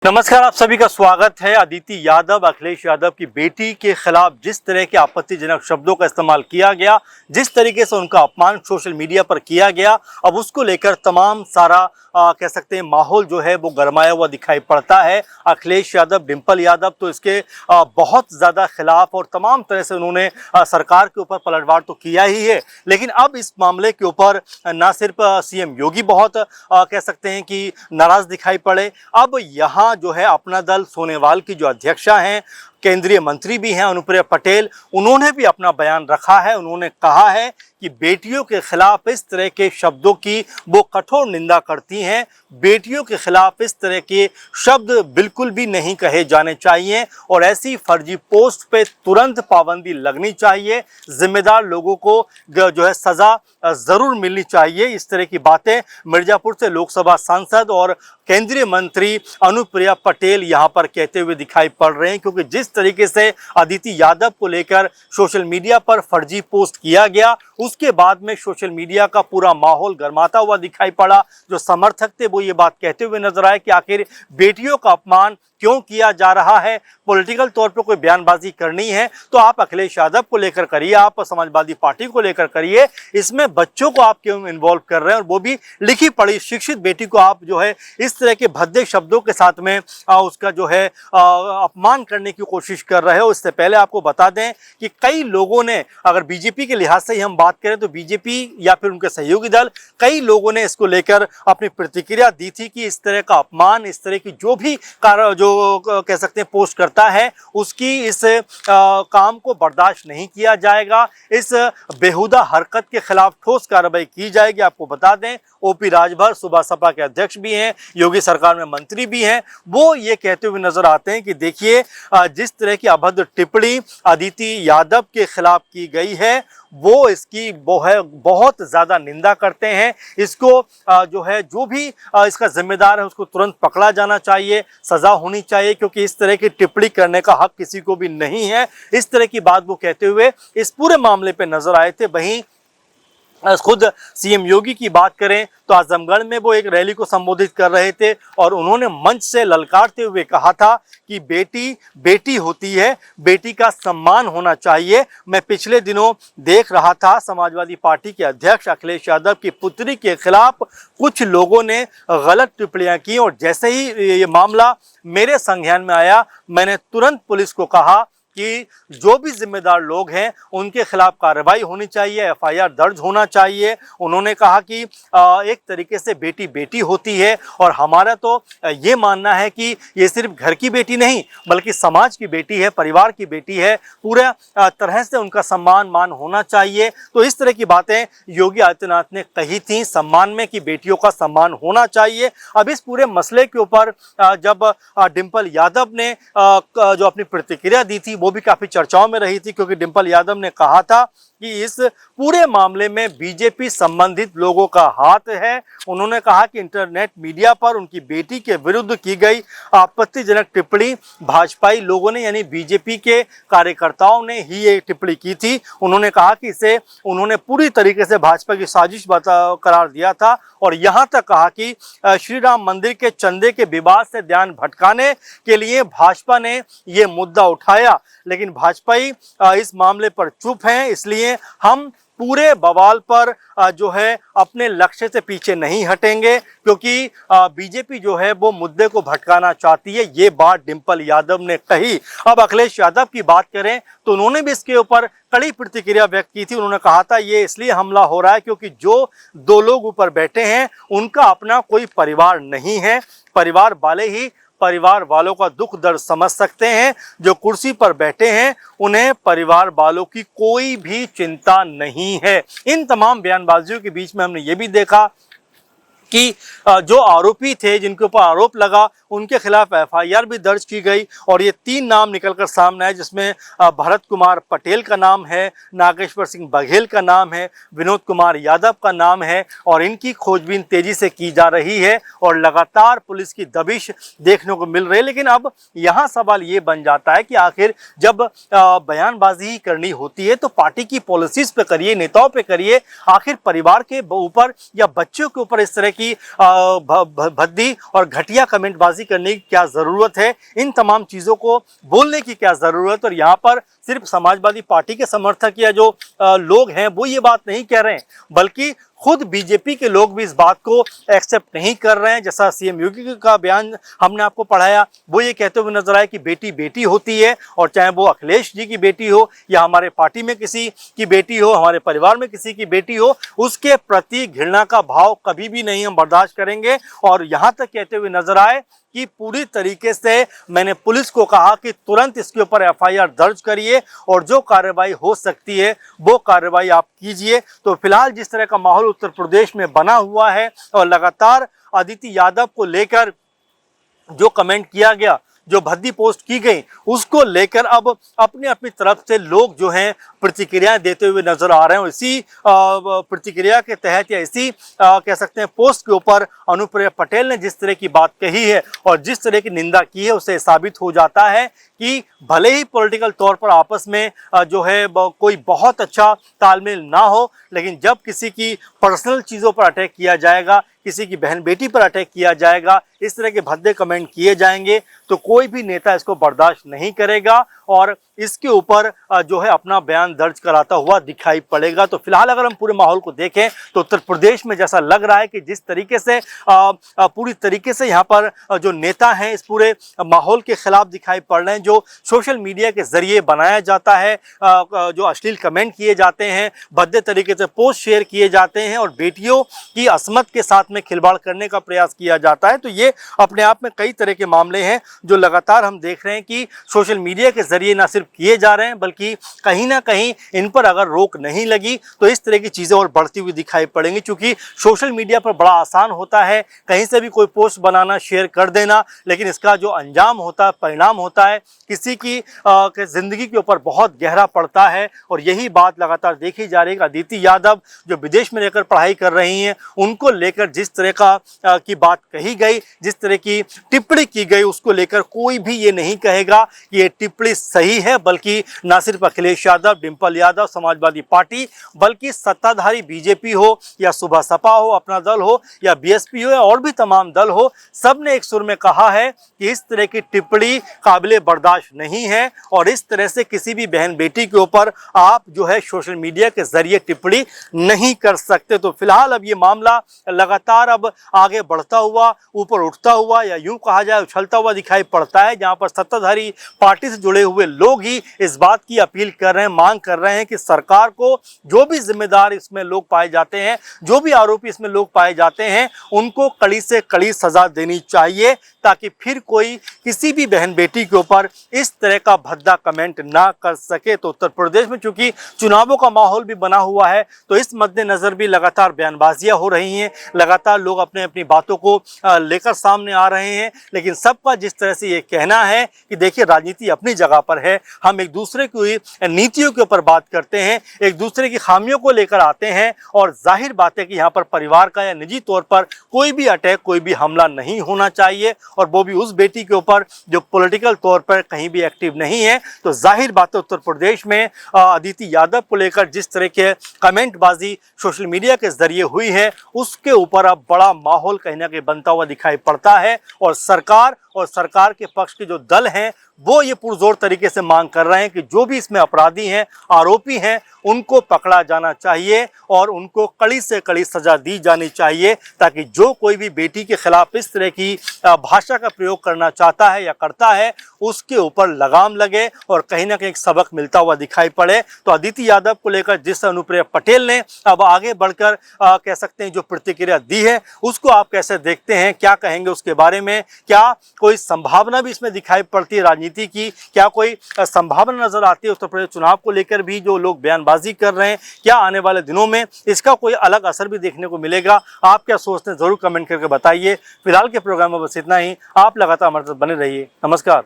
नमस्कार, आप सभी का स्वागत है। अदिति यादव, अखिलेश यादव की बेटी के खिलाफ जिस तरह के आपत्तिजनक शब्दों का इस्तेमाल किया गया, जिस तरीके से उनका अपमान सोशल मीडिया पर किया गया, अब उसको लेकर तमाम सारा कह सकते हैं माहौल जो है वो गरमाया हुआ दिखाई पड़ता है। अखिलेश यादव, डिंपल यादव तो इसके बहुत ज़्यादा खिलाफ और तमाम तरह से उन्होंने सरकार के ऊपर पलटवार तो किया ही है, लेकिन अब इस मामले के ऊपर ना सिर्फ सीएम योगी बहुत कह सकते हैं कि नाराज़ दिखाई पड़े। अब यहाँ जो है अपना दल सोनेवाल की जो अध्यक्षा हैं, केंद्रीय मंत्री भी हैं अनुप्रिया पटेल, उन्होंने भी अपना बयान रखा है। उन्होंने कहा है कि बेटियों के खिलाफ इस तरह के शब्दों की वो कठोर निंदा करती हैं। बेटियों के खिलाफ इस तरह के शब्द बिल्कुल भी नहीं कहे जाने चाहिए और ऐसी फर्जी पोस्ट पे तुरंत पाबंदी लगनी चाहिए। जिम्मेदार लोगों को जो है सज़ा ज़रूर मिलनी चाहिए। इस तरह की बातें मिर्ज़ापुर से लोकसभा सांसद और केंद्रीय मंत्री अनुप्रिया पटेल यहाँ पर कहते हुए दिखाई पड़ रहे हैं, क्योंकि जिस तरीके से अदिति यादव को लेकर सोशल मीडिया पर फर्जी पोस्ट किया गया, उसके बाद में सोशल मीडिया का पूरा माहौल गरमाता हुआ दिखाई पड़ा। जो समर्थक थे वो ये बात कहते हुए नजर आए कि आखिर बेटियों का अपमान क्यों किया जा रहा है। पॉलिटिकल तौर पर कोई बयानबाजी करनी है तो आप अखिलेश यादव को लेकर करिए, आप समाजवादी पार्टी को लेकर करिए, इसमें बच्चों को आप क्यों इन्वॉल्व कर रहे हैं, और वो भी लिखी पढ़ी शिक्षित बेटी को आप जो है इस तरह के भद्दे शब्दों के साथ में उसका जो है अपमान करने की कोशिश कर रहे हो। इससे पहले आपको बता दें कि कई लोगों ने, अगर बीजेपी के लिहाज से ही हम बात करें तो बीजेपी या फिर उनके सहयोगी दल, कई लोगों ने इसको लेकर अपनी प्रतिक्रिया दी थी कि इस तरह का अपमान, इस तरह की जो भी जो कह सकते हैं पोस्ट करता है, उसकी इस काम को बर्दाश्त नहीं किया जाएगा। इस बेहुदा हरकत के खिलाफ ठोस कार्रवाई की जाएगी। आपको बता दें ओपी राजभर सुबह सपा के अध्यक्ष भी हैं, योगी सरकार में मंत्री भी हैं, वो ये कहते हुए नजर आते हैं कि देखिए जिस तरह की अभद्र टिप्पणी अदिति यादव के खिलाफ की गई है, वो इसकी बहुत ज़्यादा निंदा करते हैं। इसको जो है जो भी इसका जिम्मेदार है उसको तुरंत पकड़ा जाना चाहिए, सज़ा होनी चाहिए, क्योंकि इस तरह की टिप्पणी करने का हक किसी को भी नहीं है। इस तरह की बात वो कहते हुए इस पूरे मामले पे नजर आए थे। वहीं खुद सीएम योगी की बात करें तो आजमगढ़ में वो एक रैली को संबोधित कर रहे थे और उन्होंने मंच से ललकारते हुए कहा था कि बेटी बेटी होती है, बेटी का सम्मान होना चाहिए। मैं पिछले दिनों देख रहा था समाजवादी पार्टी के अध्यक्ष अखिलेश यादव की पुत्री के खिलाफ कुछ लोगों ने गलत टिप्पणियां की और जैसे ही ये मामला मेरे संज्ञान में आया, मैंने तुरंत पुलिस को कहा कि जो भी जिम्मेदार लोग हैं उनके खिलाफ कार्रवाई होनी चाहिए, एफआईआर दर्ज होना चाहिए। उन्होंने कहा कि एक तरीके से बेटी बेटी होती है और हमारा तो ये मानना है कि ये सिर्फ घर की बेटी नहीं बल्कि समाज की बेटी है, परिवार की बेटी है, पूरा तरह से उनका सम्मान मान होना चाहिए। तो इस तरह की बातें योगी आदित्यनाथ ने कही थी सम्मान में, कि बेटियों का सम्मान होना चाहिए। अब इस पूरे मसले के ऊपर जब डिंपल यादव ने जो अपनी प्रतिक्रिया दी थी वो भी काफ़ी चर्चाओं में रही थी, क्योंकि डिंपल यादव ने कहा था कि इस पूरे मामले में बीजेपी संबंधित लोगों का हाथ है। उन्होंने कहा कि इंटरनेट मीडिया पर उनकी बेटी के विरुद्ध की गई आपत्तिजनक टिप्पणी भाजपाई लोगों ने यानी बीजेपी के कार्यकर्ताओं ने ही ये टिप्पणी की थी। उन्होंने कहा कि इसे उन्होंने पूरी तरीके से भाजपा की साजिश करार दिया था और यहाँ तक कहा कि श्री राम मंदिर के चंदे के विवाद से ध्यान भटकाने के लिए भाजपा ने ये मुद्दा उठाया, लेकिन भाजपाई इस मामले पर चुप हैं। इसलिए हम पूरे बवाल पर जो है अपने लक्ष्य से पीछे नहीं हटेंगे, क्योंकि बीजेपी जो है वो मुद्दे को भटकाना चाहती है। ये बात डिंपल यादव ने कही। अब अखिलेश यादव की बात करें तो उन्होंने भी इसके ऊपर कड़ी प्रतिक्रिया व्यक्त की थी। उन्होंने कहा था ये इसलिए हमला हो रहा है क्योंकि जो दो लोग ऊपर बैठे हैं उनका अपना कोई परिवार नहीं है, परिवार वाले ही परिवार वालों का दुख दर्द समझ सकते हैं। जो कुर्सी पर बैठे हैं उन्हें परिवार वालों की कोई भी चिंता नहीं है। इन तमाम बयानबाजियों के बीच में हमने ये भी देखा कि जो आरोपी थे जिनके ऊपर आरोप लगा उनके खिलाफ एफआईआर भी दर्ज की गई और ये 3 नाम निकलकर सामने आए, जिसमें भरत कुमार पटेल का नाम है, नागेश्वर सिंह बघेल का नाम है, विनोद कुमार यादव का नाम है और इनकी खोजबीन तेजी से की जा रही है और लगातार पुलिस की दबिश देखने को मिल रही है। लेकिन अब यहाँ सवाल ये बन जाता है कि आखिर जब बयानबाजी करनी होती है तो पार्टी की पॉलिसीज पे करिए, नेताओं पे करिए, आखिर परिवार के ऊपर या बच्चों के ऊपर इस तरह की भद्दी और घटिया कमेंटबाजी करने की क्या ज़रूरत है, इन तमाम चीज़ों को बोलने की क्या ज़रूरत। और यहाँ पर सिर्फ समाजवादी पार्टी के समर्थक या जो लोग हैं वो ये बात नहीं कह रहे हैं, बल्कि खुद बीजेपी के लोग भी इस बात को एक्सेप्ट नहीं कर रहे हैं। जैसा सीएम योगी का बयान हमने आपको पढ़ाया, वो ये कहते हुए नजर आए कि बेटी बेटी होती है, और चाहे वो अखिलेश जी की बेटी हो या हमारे पार्टी में किसी की बेटी हो, हमारे परिवार में किसी की बेटी हो, उसके प्रति घृणा का भाव कभी भी नहीं हम बर्दाश्त करेंगे। और यहाँ तक कहते हुए नजर आए कि पूरी तरीके से मैंने पुलिस को कहा कि तुरंत इसके ऊपर एफआईआर दर्ज करिए और जो कार्रवाई हो सकती है वो कार्रवाई आप कीजिए। तो फिलहाल जिस तरह का माहौल उत्तर प्रदेश में बना हुआ है और लगातार आदित्य यादव को लेकर जो कमेंट किया गया, जो भद्दी पोस्ट की गई, उसको लेकर अब अपनी अपनी तरफ से लोग जो हैं प्रतिक्रियाएं देते हुए नजर आ रहे हैं। इसी प्रतिक्रिया के तहत या इसी कह सकते हैं पोस्ट के ऊपर अनुप्रिया पटेल ने जिस तरह की बात कही है और जिस तरह की निंदा की है, उससे साबित हो जाता है कि भले ही पॉलिटिकल तौर पर आपस में जो है कोई बहुत अच्छा तालमेल ना हो, लेकिन जब किसी की पर्सनल चीज़ों पर अटैक किया जाएगा, किसी की बहन बेटी पर अटैक किया जाएगा, इस तरह के भद्दे कमेंट किए जाएंगे, तो कोई भी नेता इसको बर्दाश्त नहीं करेगा और इसके ऊपर जो है अपना बयान दर्ज कराता हुआ दिखाई पड़ेगा। तो फिलहाल अगर हम पूरे माहौल को देखें तो उत्तर प्रदेश में जैसा लग रहा है कि जिस तरीके से पूरी तरीके से यहाँ पर जो नेता हैं इस पूरे माहौल के खिलाफ दिखाई पड़ रहे हैं, जो सोशल मीडिया के जरिए बनाया जाता है, जो अश्लील कमेंट किए जाते हैं, भद्दे तरीके से पोस्ट शेयर किए जाते हैं और बेटियों की असमत के साथ में खिलवाड़ करने का प्रयास किया जाता है। तो ये अपने आप में कई तरह के मामले हैं जो लगातार हम देख रहे हैं कि सोशल मीडिया के जरिए ना सिर्फ किए जा रहे हैं, बल्कि कहीं ना कहीं इन पर अगर रोक नहीं लगी तो इस तरह की चीज़ें और बढ़ती हुई दिखाई पड़ेंगी। क्योंकि सोशल मीडिया पर बड़ा आसान होता है कहीं से भी कोई पोस्ट बनाना, शेयर कर देना, लेकिन इसका जो अंजाम होता है, परिणाम होता है, किसी की ज़िंदगी के ऊपर बहुत गहरा पड़ता है। और यही बात लगातार देखी जा रही है कि आदित्य यादव जो विदेश में रहकर पढ़ाई कर रही हैं, उनको लेकर जिस तरह की बात कही गई, जिस तरह की टिप्पणी की गई, उसको लेकर कोई भी ये नहीं कहेगा कि ये टिप्पणी सही है, बल्कि ना सिर्फ अखिलेश यादव, डिंपल यादव, समाजवादी पार्टी, बल्कि सत्ताधारी बीजेपी हो या सुबह सपा हो, अपना दल हो, या बीएसपी हो या और भी तमाम दल हो, सब ने एक सुर में कहा है कि इस तरह की टिप्पणी काबिले बर्दाश्त नहीं है और इस तरह से किसी भी बहन बेटी के ऊपर आप जो है सोशल मीडिया के जरिए टिप्पणी नहीं कर सकते। तो फिलहाल अब ये मामला लगातार अब आगे बढ़ता हुआ, ऊपर उठता हुआ, या यूं कहा जाए उछलता हुआ दिखाई पड़ता है, जहां पर सत्ताधारी पार्टी से जुड़े हुए लोग ही इस बात की अपील कर रहे हैं, मांग कर रहे हैं कि सरकार को जो भी जिम्मेदार इसमें लोग पाए जाते हैं, जो भी आरोपी इसमें लोग पाए जाते हैं, उनको कड़ी से कड़ी सजा देनी चाहिए, ताकि फिर कोई किसी भी बहन बेटी के ऊपर इस तरह का भद्दा कमेंट ना कर सके। तो उत्तर प्रदेश में चूंकि चुनावों का माहौल भी बना हुआ है, तो इस मद्देनजर भी लगातार बयानबाजियां हो रही हैं, लगातार लोग अपने अपनी बातों को लेकर सामने आ रहे हैं। लेकिन सबका जिस तरह से ये कहना है कि देखिए राजनीति अपनी जगह पर है, हम एक दूसरे की नीतियों के ऊपर बात करते हैं, एक दूसरे की खामियों को लेकर आते हैं, और जाहिर बात है कि यहाँ पर परिवार का या निजी तौर पर कोई भी अटैक, कोई भी हमला नहीं होना चाहिए, और वो भी उस बेटी के ऊपर जो पॉलिटिकल तौर पर कहीं भी एक्टिव नहीं है। तो जाहिर बात है उत्तर प्रदेश में आदित्य यादव को लेकर जिस तरह के कमेंटबाजी सोशल मीडिया के जरिए हुई है, उसके ऊपर अब बड़ा माहौल कहीं ना कहीं बनता हुआ दिखाई पड़ता है। और सरकार के पक्ष के जो दल हैं वो ये पुरजोर तरीके से मांग कर रहे हैं कि जो भी इसमें अपराधी हैं, आरोपी हैं, उनको पकड़ा जाना चाहिए और उनको कड़ी से कड़ी सजा दी जानी चाहिए, ताकि जो कोई भी बेटी के खिलाफ इस तरह की भाषा का प्रयोग करना चाहता है या करता है, उसके ऊपर लगाम लगे और कहीं ना कहीं एक सबक मिलता हुआ दिखाई पड़े। तो आदित्य यादव को लेकर जिस अनुप्रिया पटेल ने अब आगे बढ़कर कह सकते हैं जो प्रतिक्रिया दी है, उसको आप कैसे देखते हैं, क्या कहेंगे उसके बारे में? क्या कोई संभावना भी इसमें दिखाई पड़ती है राजनीति की? क्या कोई संभावना नजर आती है उत्तर प्रदेश चुनाव को लेकर भी जो लोग बयानबाजी कर रहे हैं? क्या आने वाले दिनों में इसका कोई अलग असर भी देखने को मिलेगा? आप क्या सोचते हैं जरूर कमेंट करके बताइए। फिलहाल के प्रोग्राम में बस इतना ही। आप लगातार हमारे साथ बने रहिए। नमस्कार।